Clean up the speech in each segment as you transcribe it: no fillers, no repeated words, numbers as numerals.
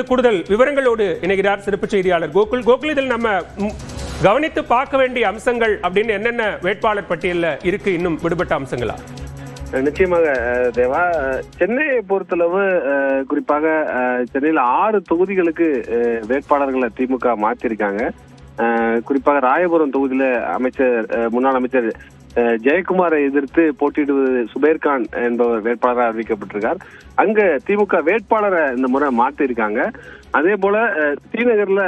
தொடர்ந்து கூடுதல் விவரங்களோடு இணைகிறார் சிறப்பு செய்தியாளர் கோகுல். கோகுல், இதில் நம்ம கவனித்து பார்க்க வேண்டிய அம்சங்கள் அப்படின்னு என்னென்ன வேட்பாளர் பட்டியலில் இருக்கு? இன்னும் விடுபட்ட அம்சங்களா? நிச்சயமாக தேவா, சென்னையை பொறுத்தளவு குறிப்பாக சென்னையில் 6 தொகுதிகளுக்கு வேட்பாளர்களை திமுக மாற்றிருக்காங்க. குறிப்பாக ராயபுரம் தொகுதியில முன்னாள் அமைச்சர் ஜெயக்குமாரை எதிர்த்து போட்டியிடுவது சுபேர்கான் என்பவர் வேட்பாளராக அறிவிக்கப்பட்டிருக்கார். அங்க திமுக வேட்பாளரை இந்த முறை மாற்றி இருக்காங்க. அதே போல ஸ்ரீநகர்ல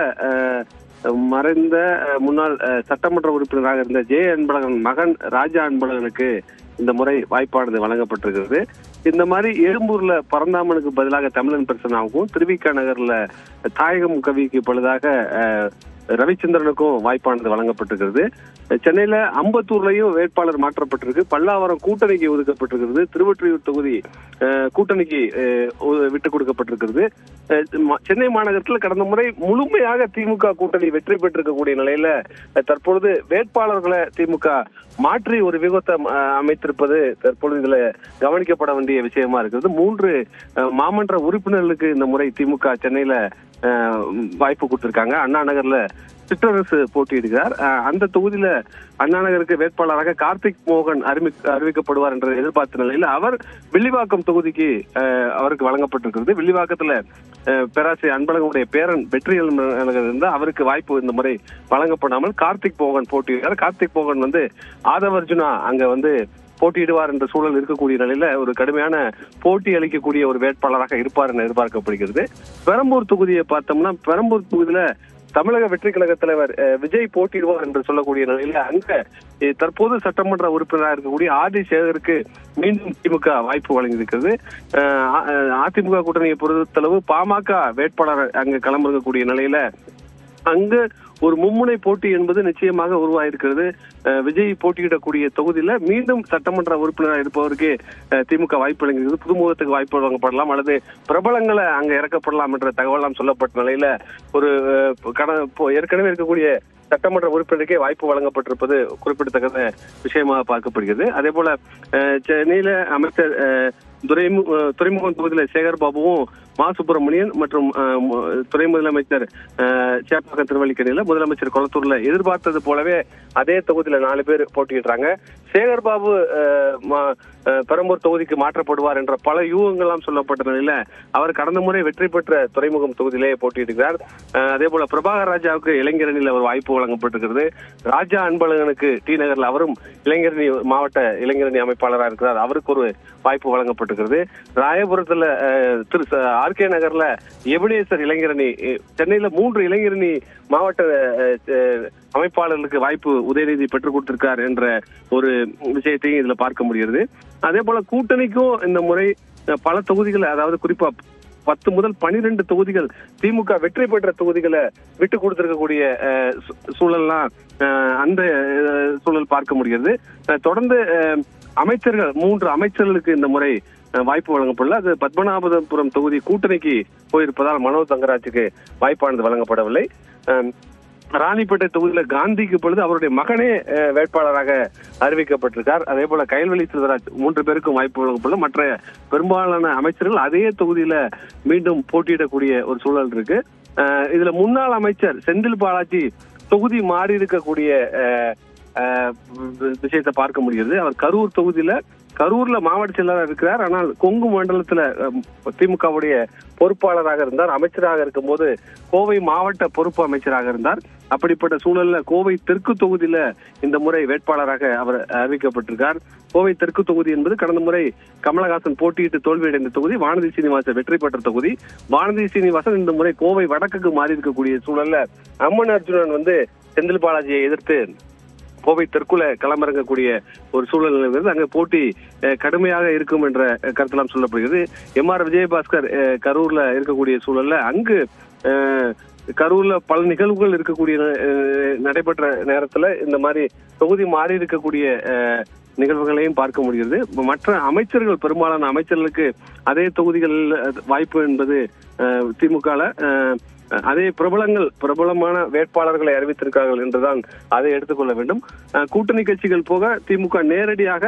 மறைந்த முன்னாள் சட்டமன்ற உறுப்பினராக இருந்த ஜே அன்பழகன் மகன் ராஜா அன்பழகனுக்கு இந்த முறை வாய்ப்பானது வழங்கப்பட்டிருக்கிறது. இந்த மாதிரி எழும்பூர்ல பரந்தாமனுக்கு பதிலாக தமிழன் பிரசனாவுக்கும், திருவிக நகர்ல தாயகம் கவிக்கு பழுதாக ரவிச்சந்திரனுக்கும் வாய்ப்பானது வழங்கப்பட்டிருக்கிறது. சென்னையில அம்பத்தூர்லயும் வேட்பாளர் மாற்றப்பட்டிருக்கு. பல்லாவரம் கூட்டணிக்கு ஒதுக்கப்பட்டிருக்கிறது. திருவொற்றியூர் தொகுதி கூட்டணிக்கு விட்டுக் கொடுக்கப்பட்டிருக்கிறது. சென்னை மாநகரத்தில் கடந்த முறை முழுமையாக திமுக கூட்டணி வெற்றி பெற்றிருக்கக்கூடிய நிலையில தற்பொழுது வேட்பாளர்களை திமுக மாற்றி ஒரு வியூகத்தை அமைத்திருப்பது தற்பொழுது இதுல கவனிக்கப்பட வேண்டிய விஷயமா இருக்கிறது. 3 மாமன்ற உறுப்பினர்களுக்கு இந்த முறை திமுக சென்னையில வாய்ப்பு கொடுத்திருக்காங்க. அண்ணா நகர்ல சிற்றரசு போட்டியிடுகிறார். அந்த தொகுதியில அண்ணா நகருக்கு வேட்பாளராக கார்த்திக் மோகன் அறிவிக்கப்படுவார் என்ற எதிர்பார்த்த நிலையில் அவர் வில்லிவாக்கம் தொகுதிக்கு அவருக்கு வழங்கப்பட்டிருக்கிறது. வில்லிவாக்கத்துல பேராசிரியர் அன்பழகனுடைய பேரன் வெற்றியல் இருந்தால் அவருக்கு வாய்ப்பு இந்த முறை வழங்கப்படாமல் கார்த்திக் மோகன் போட்டியிடுகிறார். கார்த்திக் மோகன் ஆதவர்ஜுனா அங்க போட்டியிடுவார் என்ற சூழல் இருக்கக்கூடிய நிலையில ஒரு கடுமையான போட்டி அளிக்கக்கூடிய ஒரு வேட்பாளராக இருப்பார் என எதிர்பார்க்கப்படுகிறது. பெரம்பூர் தொகுதியை பார்த்தோம்னா, பெரம்பூர் தொகுதியில தமிழக வெற்றி கழக தலைவர் விஜய் போட்டியிடுவார் என்று சொல்லக்கூடிய நிலையில அங்க தற்போது சட்டமன்ற உறுப்பினராக இருக்கக்கூடிய ஆதி சேகருக்கு மீண்டும் திமுக வாய்ப்பு வழங்கியிருக்கிறது. அதிமுக கூட்டணியை பொறுத்தளவு பாமக வேட்பாளர் அங்கு களமிறங்கக்கூடிய நிலையில அங்கு ஒரு மும்முனை போட்டி என்பது நிச்சயமாக உருவாயிருக்கிறது. விஜய் போட்டியிடக்கூடிய தொகுதியில மீண்டும் சட்டமன்ற உறுப்பினராக இருப்பவருக்கு திமுக வாய்ப்பு வழங்குகிறது. புதுமுகத்துக்கு வாய்ப்பு வழங்கப்படலாம் அல்லது பிரபலங்களை அங்க இறக்கப்படலாம் என்ற தகவலாம் சொல்லப்பட்ட நிலையில ஒரு ஏற்கனவே இருக்கக்கூடிய சட்டமன்ற உறுப்பினருக்கே வாய்ப்பு வழங்கப்பட்டிருப்பது குறிப்பிடத்தக்க விஷயமாக பார்க்கப்படுகிறது. அதே போல சென்னையில அமைச்சர் துறைமுகம் தொகுதியில சேகர் பாபுவும் மா சுப்பிரமணியன் மற்றும் துணை முதலமைச்சர் சேப்பாக்கம் திருவல்லிக்கேணியில, முதலமைச்சர் கொளத்தூர்ல எதிர்பார்த்தது போலவே அதே தொகுதியில 4 பேர் போட்டியிடுறாங்க. சேகர் பாபு பெரம்பூர் தொகுதிக்கு மாற்றப்படுவார் என்ற பல யூகங்கள்லாம் சொல்லப்பட்ட நிலையில அவர் கடந்த முறை வெற்றி பெற்ற துறைமுகம் தொகுதியிலேயே போட்டியிடுகிறார். அதே போல பிரபாகர் ராஜாவுக்கு இளைஞரணியில் அவர் வாய்ப்பு வழங்கப்பட்டிருக்கிறது. ராஜா அன்பழகனுக்கு டி நகர்ல அவரும் இளைஞரணி மாவட்ட இளைஞரணி அமைப்பாளராக இருக்கிறார். அவருக்கு ஒரு வாய்ப்பு வழங்கப்பட்டிருக்கிறது. ராயபுரத்துல ஆர்கே நகர்ல எபினேசர் இளைஞரணி, சென்னையில 3 இளைஞரணி மாவட்ட அமைப்பாளர்களுக்கு வாய்ப்பு உதயநிதி பெற்றுக் கொடுத்திருக்கார் என்ற ஒரு விஷயத்தையும் இதுல பார்க்க முடிகிறது. அதே போல கூட்டணிக்கும் இந்த முறை பல தொகுதிகள், அதாவது குறிப்பா 10 முதல் 12 தொகுதிகள் திமுக வெற்றி பெற்ற தொகுதிகளை விட்டு கொடுத்திருக்கக்கூடிய சூழல்லாம் அந்த சூழல் பார்க்க முடிகிறது. தொடர்ந்து அமைச்சர்கள் 3 அமைச்சர்களுக்கு இந்த முறை வாய்ப்பு வழங்கப்படல. அது பத்மநாபபுரம் தொகுதி கூட்டணிக்கு போயிருப்பதால் மனோ தங்கராஜுக்கு வாய்ப்பானது வழங்கப்படவில்லை. ராணிப்பேட்டை தொகுதியில காந்திக்கு பொழுது அவருடைய மகனே வேட்பாளராக அறிவிக்கப்பட்டிருக்கார். அதே போல கயல்வெளி செல்வராஜ் 3 பேருக்கும் வாய்ப்பு வழங்கப்படல. மற்ற பெரும்பாலான அமைச்சர்கள் அதே தொகுதியில மீண்டும் போட்டியிடக்கூடிய ஒரு சூழல் இருக்கு. இதுல முன்னாள் அமைச்சர் செந்தில் பாலாஜி தொகுதி மாறி இருக்கக்கூடிய விஷயத்தை பார்க்க முடிகிறது. அவர் கரூர் தொகுதியில கரூர்ல மாவட்ட செயலராக இருக்கிறார். ஆனால் கொங்கு மண்டலத்துல திமுகவுடைய பொறுப்பாளராக இருந்தார். அமைச்சராக இருக்கும் போது கோவை மாவட்ட பொறுப்பு அமைச்சராக இருந்தார். அப்படிப்பட்ட சூழல்ல கோவை தெற்கு தொகுதியில இந்த முறை வேட்பாளராக அவர் அறிவிக்கப்பட்டிருக்கார். கோவை தெற்கு தொகுதி என்பது கடந்த முறை கமலஹாசன் போட்டியிட்டு தோல்வியடைந்த தொகுதி. வானதி சீனிவாசன் வெற்றி பெற்ற தொகுதி. வானதி சீனிவாசன் இந்த முறை கோவை வடக்குக்கு மாறி இருக்கக்கூடிய சூழல்ல அம்மன் அர்ஜுனன் செந்தில் பாலாஜியை எதிர்த்து கோவை தெற்குல களமிறங்கக்கூடிய ஒரு சூழல் இருக்கிறது. அங்க போட்டி கடுமையாக இருக்கும் என்ற கருத்தெல்லாம் சொல்லப்படுகிறது. எம்.ஆர். விஜயபாஸ்கர் கரூர்ல இருக்கக்கூடிய சூழல்ல அங்கு கரூர்ல பல நிகழ்வுகள் இருக்கக்கூடிய நடைபெற்ற நேரத்துல இந்த மாதிரி தொகுதி மாறி இருக்கக்கூடிய நிகழ்வுகளையும் பார்க்க முடிகிறது. மற்ற அமைச்சர்கள், பெரும்பாலான அமைச்சர்களுக்கு அதே தொகுதிகளில் வாய்ப்பு என்பது திமுகல அதே பிரபலமான வேட்பாளர்களை அறிவித்திருக்கிறார்கள் என்றுதான் அதை எடுத்துக்கொள்ள வேண்டும். கூட்டணி கட்சிகள் போக திமுக நேரடியாக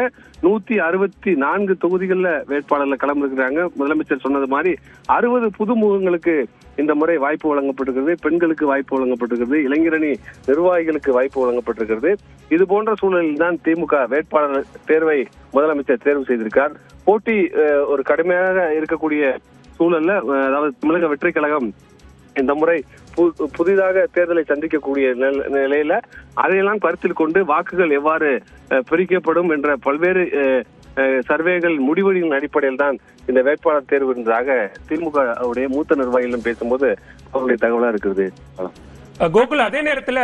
164 தொகுதிகளில் வேட்பாளர்கள் களமிருக்கிறாங்க. முதலமைச்சர் சொன்னது மாதிரி 60 புதுமுகங்களுக்கு இந்த முறை வாய்ப்பு வழங்கப்பட்டிருக்கிறது. பெண்களுக்கு வாய்ப்பு வழங்கப்பட்டிருக்கிறது. இளைஞரணி நிர்வாகிகளுக்கு வாய்ப்பு வழங்கப்பட்டிருக்கிறது. இது போன்ற சூழலில் தான் திமுக வேட்பாளர் தேர்வை முதலமைச்சர் தேர்வு செய்திருக்கார். போட்டி ஒரு கடுமையாக இருக்கக்கூடிய சூழல்ல, அதாவது தமிழக வெற்றி கழகம் இந்த முறை புதிதாக தேர்தலை சந்திக்கக்கூடிய நிலையில அதையெல்லாம் கருத்தில் கொண்டு வாக்குகள் எவ்வாறு பிரிக்கப்படும் என்ற பல்வேறு சர்வேகள் முடிவுகளின் அடிப்படையில் தான் இந்த வேட்பாளர் தேர்வு என்றதாக திமுக உடைய மூத்த நிர்வாகிகளும் பேசும்போது அவருடைய தகவலா இருக்கிறது. கோகுல், அதே நேரத்தில்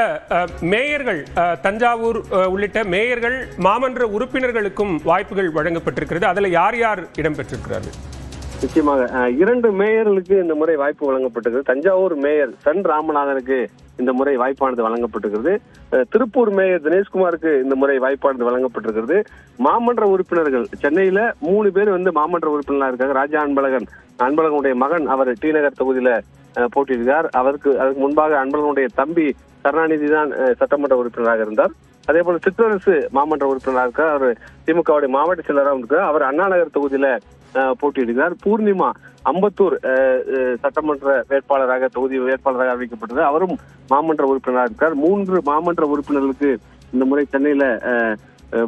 மேயர்கள், தஞ்சாவூர் உள்ளிட்ட மேயர்கள், மாமன்ற உறுப்பினர்களுக்கும் வாய்ப்புகள் வழங்கப்பட்டிருக்கிறது. அதுல யார் யார் இடம்பெற்றிருக்கிறார்கள்? நிச்சயமாக 2 மேயர்களுக்கு இந்த முறை வாய்ப்பு வழங்கப்பட்டிருக்கிறது. தஞ்சாவூர் மேயர் சன் ராமநாதனுக்கு இந்த முறை வாய்ப்பானது வழங்கப்பட்டிருக்கிறது. திருப்பூர் மேயர் தினேஷ்குமாருக்கு இந்த முறை வாய்ப்பானது வழங்கப்பட்டிருக்கிறது. மாமன்ற உறுப்பினர்கள் சென்னையில 3 பேர் மாமன்ற உறுப்பினராக இருக்காங்க. ராஜா அன்பழகனுடைய மகன் அவர் டி நகர் தொகுதியில போட்டியிடுகிறார். அதுக்கு முன்பாக அன்பழகனுடைய தம்பி கருணாநிதி தான் சட்டமன்ற உறுப்பினராக இருந்தார். அதே போல சிற்றரசு மாமன்ற உறுப்பினராக இருக்கார். அவர் திமுகவுடைய மாவட்ட செயலராக இருக்கிறார். அவர் அண்ணா நகர் தொகுதியில போட்டியிடுகிறார். பூர்ணிமா அம்பத்தூர் சட்டமன்ற தொகுதி வேட்பாளராக அறிவிக்கப்பட்டது. அவரும் மாமன்ற உறுப்பினராக இருக்கிறார். 3 மாமன்ற உறுப்பினர்களுக்கு இந்த முறை சென்னையில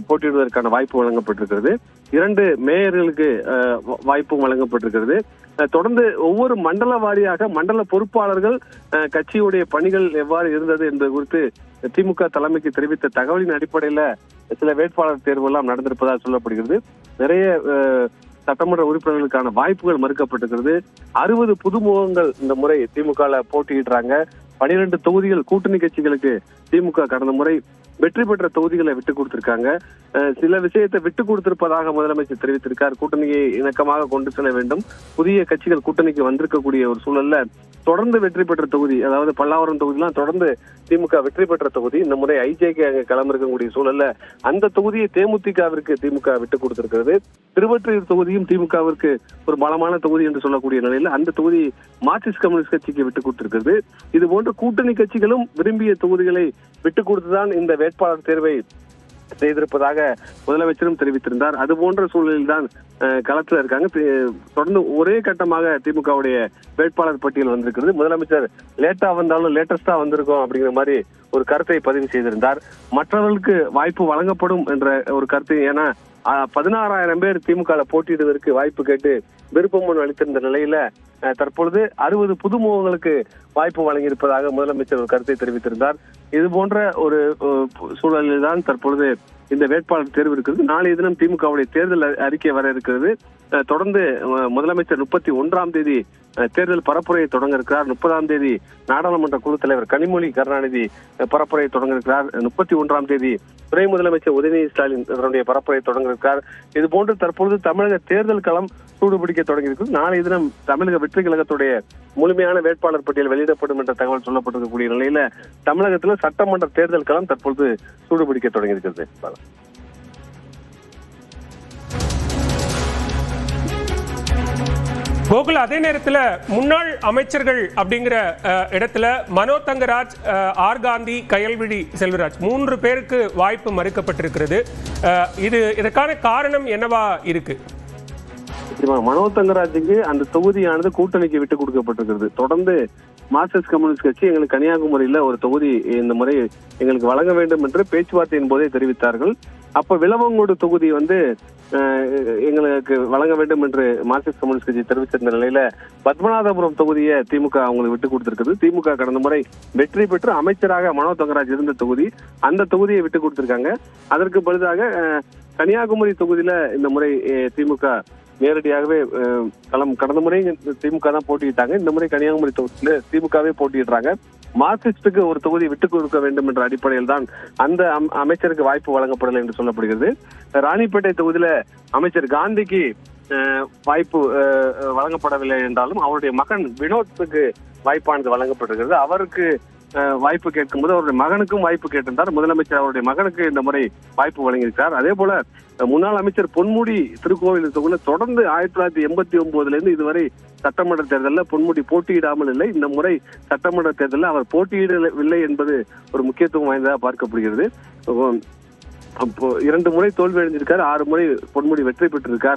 போட்டியிடுவதற்கான வாய்ப்பு வழங்கப்பட்டிருக்கிறது. 2 மேயர்களுக்கு வாய்ப்பும் வழங்கப்பட்டிருக்கிறது. தொடர்ந்து ஒவ்வொரு மண்டல வாரியாக மண்டல பொறுப்பாளர்கள் கட்சியுடைய பணிகள் எவ்வாறு இருந்தது என்பது குறித்து திமுக தலைமைக்கு தெரிவித்த தகவலின் அடிப்படையில சில வேட்பாளர் தேர்வு எல்லாம் நடந்திருப்பதாக சொல்லப்படுகிறது. நிறைய சட்டமன்ற உறுப்பினர்களுக்கான வாய்ப்புகள் மறுக்கப்பட்டிருக்கிறது. 60 புதுமுகங்கள் இந்த முறை திமுக போட்டியிடுறாங்க. 12 தொகுதிகள் கூட்டணி கட்சிகளுக்கு திமுக கடந்த முறை வெற்றி பெற்ற தொகுதிகளை விட்டுக் கொடுத்திருக்காங்க. சில விஷயத்தை விட்டுக் கொடுத்திருப்பதாக முதலமைச்சர் தெரிவித்திருக்கார். கூட்டணியை இணக்கமாக கொண்டு செல்ல வேண்டும். புதிய கட்சிகள் கூட்டணிக்கு வந்திருக்கக்கூடிய ஒரு சூழல்ல தொடர்ந்து வெற்றி பெற்ற தொகுதி, அதாவது பல்லாவரம் தொகுதியெல்லாம் தொடர்ந்து திமுக வெற்றி பெற்ற தொகுதி. இந்த முறை ஐஜேக்கு அங்க களமிருக்கக்கூடிய சூழல்ல அந்த தொகுதியை தேமுதிகவிற்கு திமுக விட்டுக் கொடுத்திருக்கிறது. திருவொற்றியூர் தொகுதியும் திமுகவிற்கு ஒரு பலமான தொகுதி என்று சொல்லக்கூடிய நிலையில அந்த தொகுதி மார்க்சிஸ்ட் கம்யூனிஸ்ட் கட்சிக்கு விட்டுக் கொடுத்திருக்கிறது. இது போன்ற கூட்டணி கட்சிகளும் விரும்பிய தொகுதிகளை விட்டுக் கொடுத்துதான் இந்த வேட்பாளர் தேர்வை செய்திருப்பதாக முதலமைச்சரும் தெரிவித்திருந்தார். அது போன்ற சூழலில் தான் களத்தில் இருக்காங்க. தொடர்ந்து ஒரே கட்டமாக திமுகவுடைய வேட்பாளர் பட்டியல் வந்திருக்கிறது. முதலமைச்சர் லேட்டா வந்தாலும் லேட்டஸ்டா வந்திருக்கும் அப்படிங்கிற மாதிரி ஒரு கருத்தை பதிவு செய்திருந்தார். மற்றவர்களுக்கு வாய்ப்பு வழங்கப்படும் என்ற ஒரு கருத்து, ஏன்னா 16,000 பேர் திமுக போட்டியிடுவதற்கு வாய்ப்பு கேட்டு விருப்பம் அளித்திருந்த நிலையில தற்பொழுது 60 புதுமுகங்களுக்கு வாய்ப்பு வழங்கியிருப்பதாக முதலமைச்சர் ஒரு கருத்தை தெரிவித்திருந்தார். இது போன்ற ஒரு சூழலில் தான் தற்பொழுது இந்த வேட்பாளர் தேர்வு இருக்கிறது. நாளைய தினம் திமுகவுடைய தேர்தல் அறிக்கை வர இருக்கிறது. தொடர்ந்து முதலமைச்சர் 31ஆம் தேதி தேர்தல் பரப்புரையை தொடங்க இருக்கிறார். 30ஆம் தேதி நாடாளுமன்ற குழு தலைவர் கனிமொழி கருணாநிதி பரப்புரையை தொடங்க இருக்கிறார். 31ஆம் தேதி துணை முதலமைச்சர் உதயநிதி ஸ்டாலின் அவருடைய பரப்புரையை தொடங்க இருக்கிறார். இது போன்று தற்பொழுது தமிழக தேர்தல் களம் சூடுபிடிக்க தொடங்கியிருக்கிறது. நாளைய தினம் தமிழக வெற்றி கழகத்துடைய முழுமையான வேட்பாளர் பட்டியல் வெளியிடப்படும் என்ற தகவல் சொல்லப்பட்டிருக்கக்கூடிய நிலையில தமிழகத்தில் சட்டமன்ற தேர்தல் களம் தற்பொழுது சூடுபிடிக்க தொடங்கியிருக்கிறது. கோகுல், அதே நேரத்தில் முன்னாள் அமைச்சர்கள் அப்படிங்கிற இடத்துல மனோ தங்கராஜ், ஆர் காந்தி, கயல்விழி செல்வராஜ் 3 பேருக்கு வாய்ப்பு மறுக்கப்பட்டிருக்கிறது. இதற்கான காரணம் என்னவா இருக்கு? மனோ தங்கராஜுக்கு அந்த தொகுதியானது கூட்டணிக்கு விட்டுக் கொடுக்கப்பட்டிருக்கிறது. தொடர்ந்து மார்க்சிஸ்ட் கம்யூனிஸ்ட் கட்சி எங்களுக்கு கன்னியாகுமரியில ஒரு தொகுதி இந்த முறை எங்களுக்கு வழங்க வேண்டும் என்று பேச்சுவார்த்தையின் போதே தெரிவித்தார்கள். அப்ப விளவங்கோடு தொகுதி எங்களுக்கு வழங்க வேண்டும் என்று மார்க்சிஸ்ட் கம்யூனிஸ்ட் கட்சி தெரிவித்திருந்த நிலையில பத்மநாபபுரம் தொகுதியை திமுக அவங்களுக்கு விட்டுக் கொடுத்திருக்கிறது. திமுக கடந்த முறை வெற்றி பெற்று அமைச்சராக மனோ தங்கராஜ் இருந்த தொகுதி, அந்த தொகுதியை விட்டுக் கொடுத்திருக்காங்க. அதற்கு பதிலாக கன்னியாகுமரி தொகுதியில இந்த முறை திமுக நேரடியாகவே கடந்த முறை திமுக தான் போட்டியிட்டாங்க. இந்த முறை கன்னியாகுமரி தொகுதியில திமுகவே போட்டியிடுறாங்க. மார்க்சிஸ்டுக்கு ஒரு தொகுதி விட்டுக் கொடுக்க வேண்டும் என்ற அடிப்படையில் தான் அந்த அமைச்சருக்கு வாய்ப்பு வழங்கப்படலை என்று சொல்லப்படுகிறது. ராணிப்பேட்டை தொகுதியில அமைச்சர் காந்திக்கு வாய்ப்பு வழங்கப்படவில்லை என்றாலும் அவருடைய மகன் வினோத்துக்கு வாய்ப்பானது வழங்கப்பட்டிருக்கிறது. அவருக்கு வாய்ப்பு கேட்கும்போது அவருடைய மகனுக்கும் வாய்ப்பு கேட்டிருந்தார். முதலமைச்சர் அவருடைய மகனுக்கு இந்த முறை வாய்ப்பு வழங்கியிருக்கார். அதே போல முன்னாள் அமைச்சர் பொன்முடி திருக்கோவில் தொகுதியில தொடர்ந்து 1989 இருந்து இதுவரை சட்டமன்ற தேர்தலில் பொன்முடி போட்டியிடாமல் இல்லை. இந்த முறை சட்டமன்ற தேர்தலில் அவர் போட்டியிடவில்லை என்பது ஒரு முக்கியத்துவம் வாய்ந்ததாக பார்க்கப்படுகிறது. அப்போ 2 முறை தோல்வி அடைஞ்சிருக்காரு, 6 முறை பொன்முடி வெற்றி பெற்றிருக்கார்.